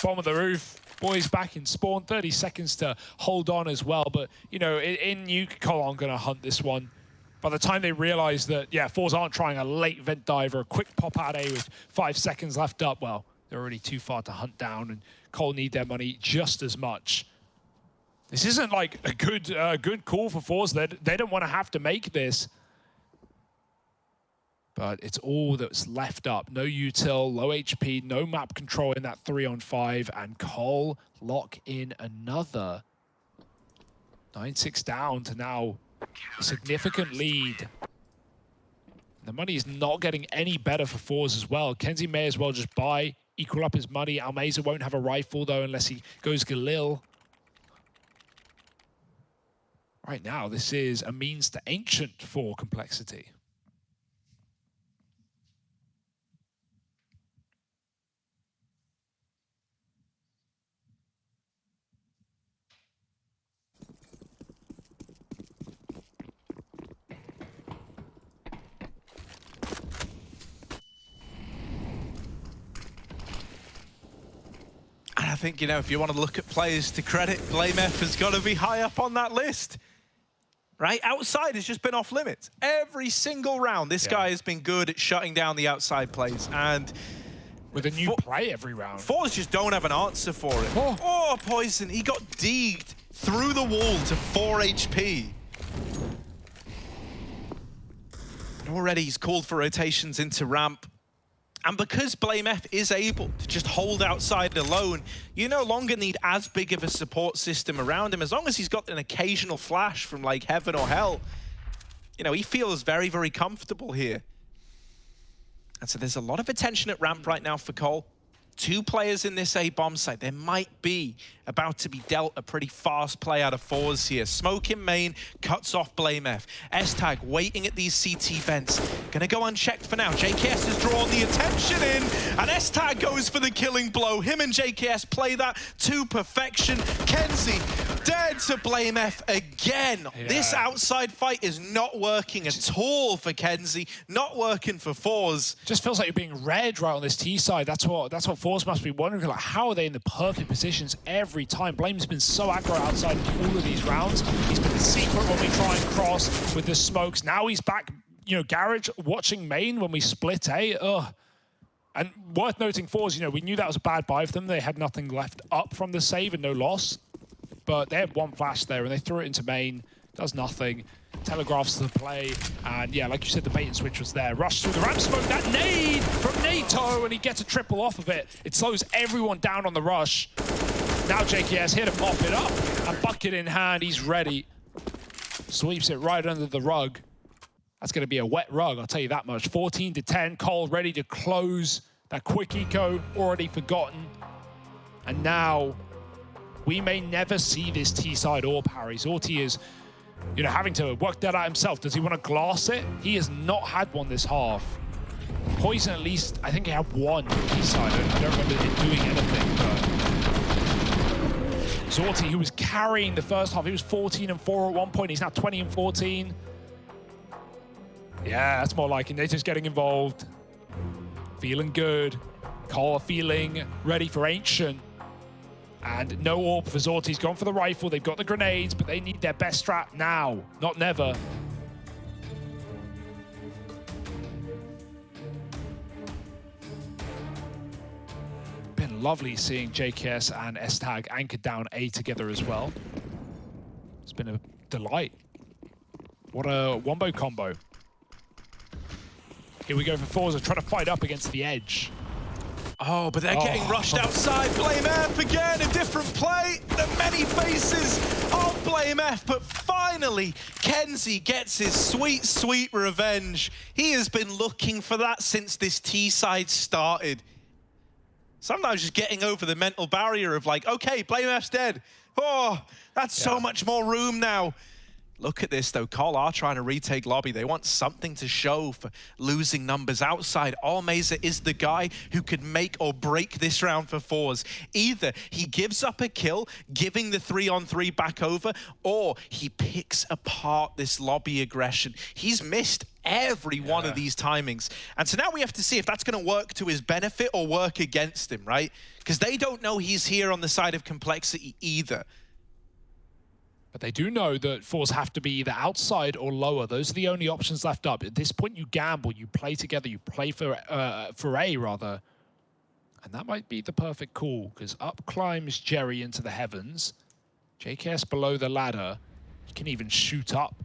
Bomb of the roof. Boys back in spawn. 30 seconds to hold on as well. But, you know, in Nuke, Cole aren't going to hunt this one. By the time they realize that, yeah, forZe aren't trying a late vent dive or a quick pop out A with 5 seconds left up, well, they're already too far to hunt down, and Cole need their money just as much. This isn't like a good call for forZe. They don't want to have to make this. But it's all that's left up. No util, low HP, no map control in that 3-on-5, and Cole lock in another. 9-6 down to now a significant lead. The money is not getting any better for forZe as well. kenzie may as well just buy, equal up his money. Almeza won't have a rifle though unless he goes Galil. Right now, this is a means to ancient for Complexity. And I think, you know, if you want to look at players to credit, BlameF has got to be high up on that list. Right? Outside has just been off limits. Every single round, this guy has been good at shutting down the outside plays. And with a new play every round. forZe just don't have an answer for it. Oh, Poison. He got degged through the wall to 4 HP. And already he's called for rotations into ramp. And because BlameF is able to just hold outside alone, you no longer need as big of a support system around him. As long as he's got an occasional flash from like heaven or hell, you know, he feels very, very comfortable here. And so there's a lot of attention at ramp right now for Cole. 2 players in this A bomb site. There might be about to be dealt a pretty fast play out of forZe here. Smoke in main, cuts off BlameF. S-Tag waiting at these CT vents. Gonna go unchecked for now. JKS has drawn the attention in, and S-Tag goes for the killing blow. Him and JKS play that to perfection. kenzie dead to BlameF again. Yeah. This outside fight is not working at all for kenzie. Not working for forZe. Just feels like you're being read right on this T side. That's what forZe must be wondering. Like, how are they in the perfect positions every time? Blame's been so aggro outside all of these rounds. He's been the secret when we try and cross with the smokes. Now he's back, you know, Garage watching main when we split A. Ugh. And worth noting, forZe, you know, we knew that was a bad buy for them. They had nothing left up from the save and no loss. But they had one flash there and they threw it into main. Does nothing. Telegraphs the play. And yeah, like you said, the bait and switch was there. Rush through the ramp smoke. That nade from Nato, and he gets a triple off of it. It slows everyone down on the rush. Now JKS here to mop it up. A bucket in hand. He's ready. Sweeps it right under the rug. That's going to be a wet rug, I'll tell you that much. 14-10. Cole ready to close. That quick eco already forgotten. And now we may never see this T-side AWP, Harry. Zorti is, you know, having to work that out himself. Does he want to glass it? He has not had one this half. Poison, at least, I think he had one T-side. I don't remember him doing anything, but Zorti, who was carrying the first half, he was 14-4 at one point. He's now 20-14. Yeah, that's more like it. Nato's getting involved. Feeling good. Cole feeling ready for Ancient. And no AWP for Zorti. He's gone for the rifle. They've got the grenades, but they need their best strat now, not never. Been lovely seeing JKS and S-Tag anchored down A together as well. It's been a delight. What a wombo combo. Here we go for forZe, trying to fight up against the edge. Oh, but they're getting rushed outside. BlameF again, a different play. The many faces of BlameF, but 5 finally, kenZe gets his sweet, sweet revenge. He has been looking for that since this T-side started. Sometimes just getting over the mental barrier of like, okay, BlameF's dead. Oh, that's so much more room now. Look at this though, Col are trying to retake lobby. They want something to show for losing numbers outside. alMazer is the guy who could make or break this round for forZe. Either he gives up a kill, giving the 3-on-3 back over, or he picks apart this lobby aggression. He's missed every one of these timings. And so now we have to see if that's gonna work to his benefit or work against him, right? Because they don't know he's here on the side of Complexity either. But they do know that forZe have to be either outside or lower. Those are the only options left up. At this point, you gamble, you play together, you play for A rather. And that might be the perfect call, because up climbs Jerry into the heavens. JKS below the ladder. He can even shoot up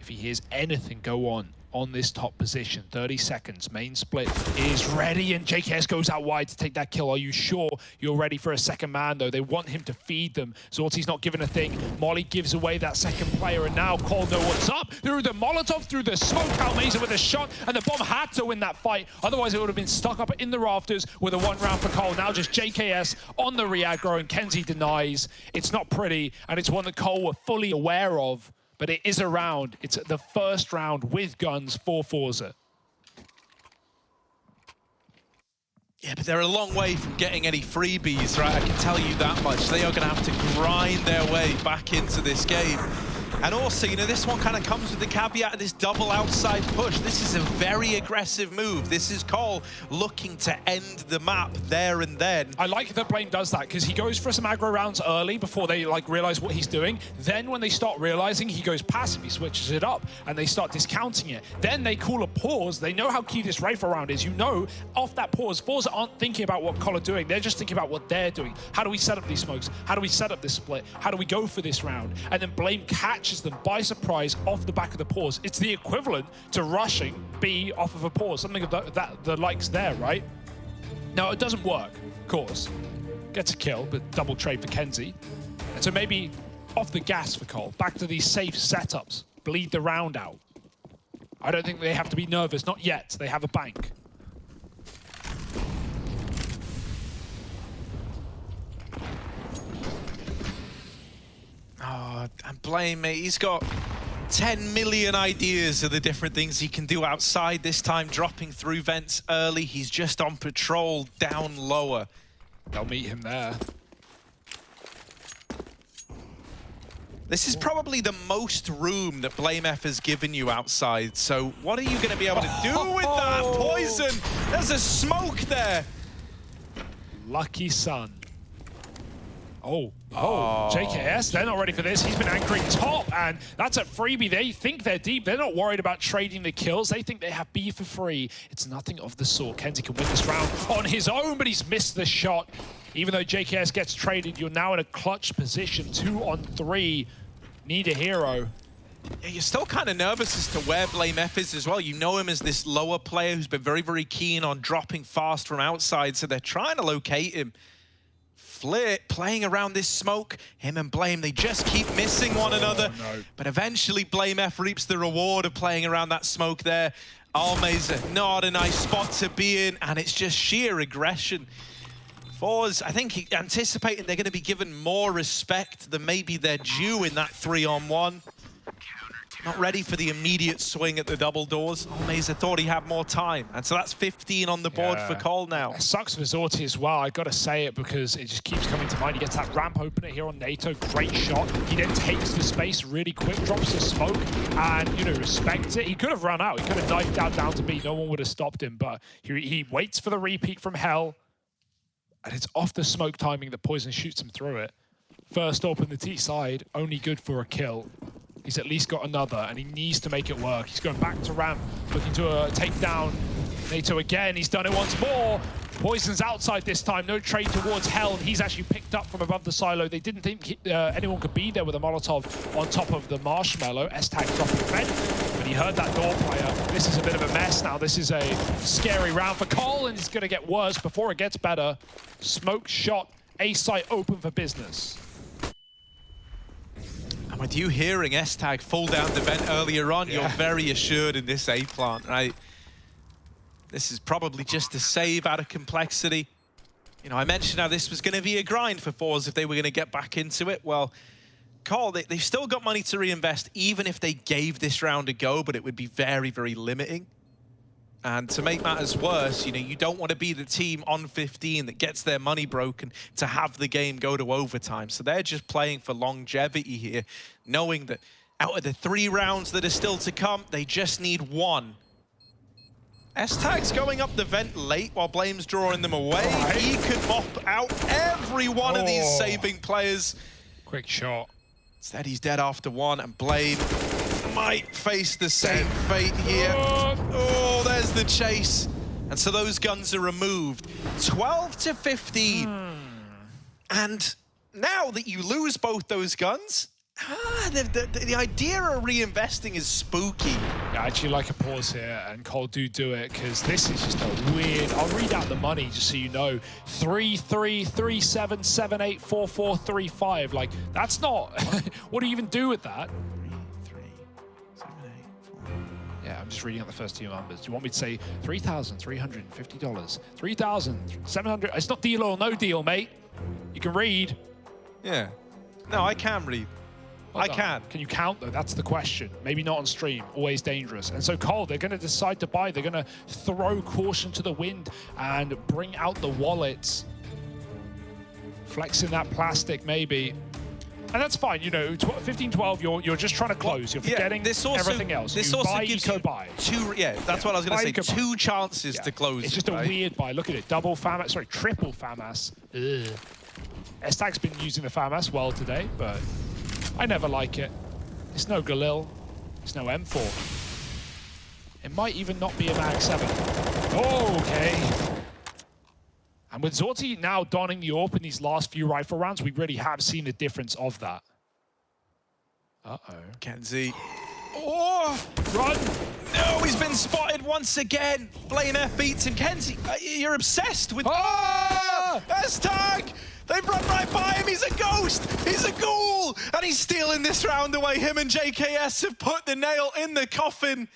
if he hears anything go on this top position. 30 seconds, main split is ready, and JKS goes out wide to take that kill. Are you sure you're ready for a second man, though? They want him to feed them. Zorti's not giving a thing. Molly gives away that second player, and now Cole know what's up. Through the Molotov, through the smoke, alMazer with a shot, and the bomb had to win that fight. Otherwise, it would have been stuck up in the rafters with a 1 round for Cole. Now just JKS on the re-aggro, and kenZe denies. It's not pretty, and it's one that Cole were fully aware of. But it is a round. It's the first round with guns for forZe. Yeah, but they're a long way from getting any freebies, right? I can tell you that much. They are going to have to grind their way back into this game. And also, you know, this one kind of comes with the caveat of this double outside push. This is a very aggressive move. This is Cole looking to end the map there and then. I like that Blame does that, because he goes for some aggro rounds early before they like realize what he's doing. Then when they start realizing, he goes passive, he switches it up, and they start discounting it. Then they call a pause. They know how key this rifle round is. You know, off that pause, forZe aren't thinking about what Cole are doing. They're just thinking about what they're doing. How do we set up these smokes? How do we set up this split? How do we go for this round? And then Blame catches them by surprise off the back of the pause. It's the equivalent to rushing B off of a pause, something of the likes there, right? Now, it doesn't work, of course. Gets a kill, but double trade for kenZe. And so maybe off the gas for Cole, back to these safe setups, bleed the round out. I don't think they have to be nervous, not yet. They have a bank. Oh, and Blame, mate, he's got 10 million ideas of the different things he can do outside. This time dropping through vents early. He's just on patrol down lower. They'll meet him there. This is probably the most room that BlameF has given you outside. So what are you going to be able to do with that poison? There's a smoke there. Lucky son. Oh, JKS, they're not ready for this. He's been anchoring top, and that's a freebie. They think they're deep. They're not worried about trading the kills. They think they have B for free. It's nothing of the sort. kenZe can win this round on his own, but he's missed the shot. Even though JKS gets traded, you're now in a clutch position. 2-on-3. Need a hero. Yeah, you're still kind of nervous as to where BlameF is as well. You know him as this lower player who's been very, very keen on dropping fast from outside, so they're trying to locate him. Flit playing around this smoke. Him and Blame, they just keep missing one another. No. But eventually BlameF reaps the reward of playing around that smoke there. alMazer, not a nice spot to be in, and it's just sheer aggression. forZe, I think, anticipating they're going to be given more respect than maybe they're due in that 3-on-1. Not ready for the immediate swing at the double doors. alMazer thought he had more time. And so that's 15 on the board for Cole now. It sucks for Zorti as well. I got to say it because it just keeps coming to mind. He gets that ramp opener here on NATO. Great shot. He then takes the space really quick, drops the smoke, and, you know, respects it. He could have run out. He could have knifed out down to B. No one would have stopped him, but he waits for the repeat from Hell, and it's off the smoke timing that Poison shoots him through it. First open the T side, only good for a kill. He's at least got another, and he needs to make it work. He's going back to ramp, looking to take down NATO again. He's done it once more. Poison's outside this time. No trade towards Hell, and he's actually picked up from above the silo. They didn't think anyone could be there with a Molotov on top of the marshmallow. S-Tag dropping fed, but he heard that door player. This is a bit of a mess now. This is a scary round for Cole, and it's going to get worse before it gets better. Smoke shot, A site open for business. With you hearing S-Tag fall down the vent earlier on, Yeah. you're very assured in this A plant, right? This is probably just a save out of complexity. You know, I mentioned how this was going to be a grind for forZe if they were going to get back into it. Well, Cole, they've still got money to reinvest, even if they gave this round a go, but it would be very, very limiting. And to make matters worse, you know, you don't want to be the team on 15 that gets their money broken to have the game go to overtime. So they're just playing for longevity here, knowing that out of the 3 rounds that are still to come, they just need 1. S-Tag's going up the vent late while Blame's drawing them away. Right. He could mop out every one of these Oh. saving players. Quick shot. Instead, he's dead after 1, and Blame might face the same fate here. Oh, there's the chase. And so those guns are removed. 12 to 15. And now that you lose both those guns, the idea of reinvesting is spooky. Yeah, I actually like a pause here, and Cole do it, because this is just a weird... I'll read out the money just so you know. 3-3, 3-7, 7-8, 4-4, 3-5. Like, that's not... What do you even do with that? 3, 7, 8, 4. Yeah, I'm just reading out the first 2 numbers. Do you want me to say $3,350? 3,700... It's not deal or no deal, mate. You can read. Yeah. No, I can read. Well I done. can. Can you count, though? That's the question. Maybe not on stream. Always dangerous. And so, Cole, they're going to decide to buy. They're going to throw caution to the wind and bring out the wallets. Flexing that plastic, maybe. And that's fine. You know, 15-12, you're just trying to close. You're forgetting everything else. This you also buy, gives eco you buy. 2... Yeah, that's what I was going Buy, to eco say. buy. 2 chances Yeah. to close It's it, just a right? weird buy. Look at it. Double FAMAS. Sorry, triple FAMAS. S-Tag's been using the FAMAS well today, but I never like it. It's no Galil. It's no M4. It might even not be a Mag 7. Oh, okay. And with Zorti now donning the AWP in these last few rifle rounds, we really have seen a difference of that. Uh-oh. Kenzie. Oh! Run! No, he's been spotted once again. Blame F beats him. Kenzie, you're obsessed with... Ah! S-Tag! They've run right by him. He's a ghost. He's a ghoul. And he's stealing this round away. Him and JKS have put the nail in the coffin.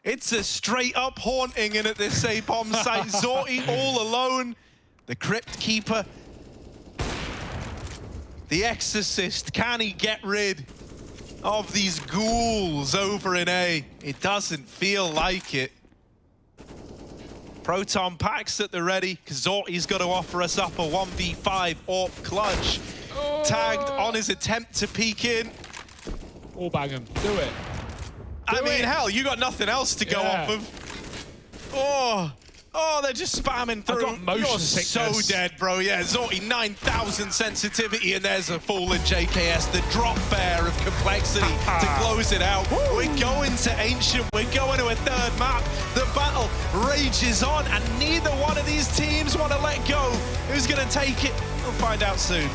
It's a straight-up haunting in at this A-bomb site. Zorti all alone. The Crypt Keeper. The Exorcist. Can he get rid of these ghouls over in A? It doesn't feel like it. Proton packs at the ready, because Zorti's got to offer us up a 1v5 AWP clutch. Tagged on his attempt to peek in. All bang him. Do it. I mean, it. hell, you got nothing else to go Yeah. off of. Oh, they're just spamming through. got motion You're sickness. so dead, bro. Yeah, Zorti, 9,000 sensitivity, and there's a fallen JKS, the drop bear of complexity to close it out. We're going to Ancient. We're going to a 3rd map. The battle rages on, and neither one of these teams want to let go. Who's going to take it? We'll find out soon.